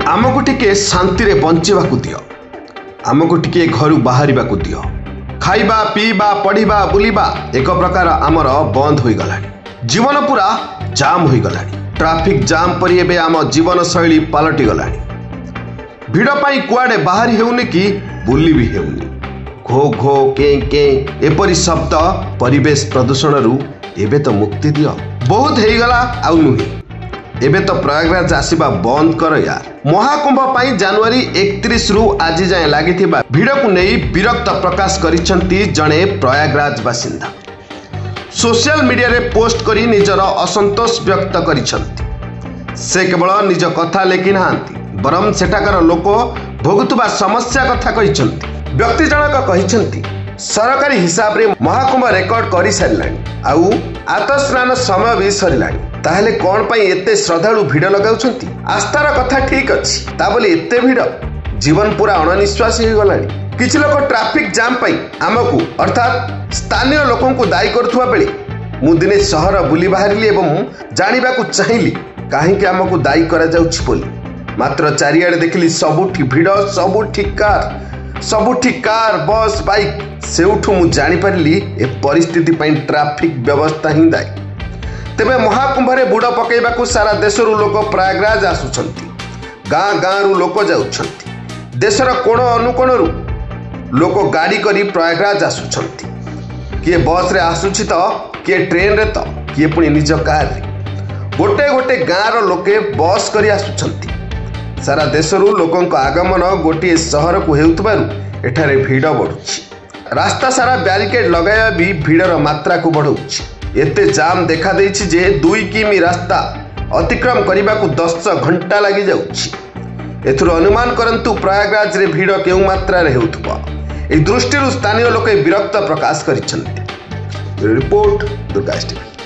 आमको टिके शांति रे बंचिबाकू दियो, आमको टिके घर बाहर दियो। खाइबा पीबा पढ़िबा बुलिबा एक प्रकार आमर बंद हो गला। जीवन पूरा जाम हो गला। ट्रैफिक जाम पर एबे आम जीवन शैली पलटि गला। भिड़ पाई कुआडे बाहरी हेउनी कि बुली भी हेउनी। घो घो के एपरी शब्द परिवेश प्रदूषण रु एबे तो मुक्ति दियो। बहुत हो गला आउ नुहे। एबे तो प्रयागराज आसिबा बंद कर यार। महाकुंभ पाई जनवरी 31 रु आज जाए लगी भिड़ को नहीं विरक्त प्रकाश करिसेंती जड़े प्रयागराज बासिंदा। सोशल मीडिया रे पोस्ट करी निजर असंतोष व्यक्त करिसेंती। से केवल निज कथा लेखि नांती बरम सेठाकर लोक भोगुतबा समस्या कथा कहिसेंती। व्यक्ति जनक कहिसेंती सरकारी हिसाब रे महाकुंभ रेकर्ड करि सारिलानी आउ आतस्नान समय भी सरिलानी। ताहले कौन पाई एते श्रद्धालु भिड़ लगाउछंती? आस्थार कथा ठीक अछि ता बोली एते भिड़ जीवन पूरा अणनिश्वासी हो गलानी। किछि लोक ट्रैफिक जाम पाई आमको अर्थात स्थानीय लोकों को दायी करथुवा बेले मु दिने शहर बुली बाहरिली एवं जानिबा को चाहिली काहेकि आमको दायी करा जाउछि बोली। मात्र चारियाडे देखिली सबुठी भिड़, सबुठी कार बस बाइक। सेउठु मु जानि पारिली ए परिस्थिति पाई ट्रैफिक व्यवस्था ही दायी। तेबे महाकुंभ रे बुड़ पकेइबाकू सारा देशरू लोक प्रयागराज आसुछंती। गाँ गाँ रु लोक जाउछंती। देशर कोण अनुकोणरू लोक गाड़ी करी प्रयागराज आसुछंती। किए बस रे आसुछि तो किए ट्रेन रे तो किए पुणी निज कार रे। गोटे गोटे गाँ रो लोके बस करी आसुछंती। सारा देशरू लोकंक आगमन गोटे सहर को हेउतबारु एठारे भिड़ बढ़ुछि। रास्ता सारा बैरिकेड लगाया भी भिड़र मात्रा को बढ़ाउछि। एते जाम देखा देछि जे 2 किमी रास्ता अतिक्रम करने को 10 घंटा लगी जाउछि। एथुर अनुमान करंतु प्रयागराज रे भिड़ केउ मात्रा रे हेउथबा। ए दृष्टि स्थानीय लोके विरक्त प्रकाश करिसेंती। Report Durga TV.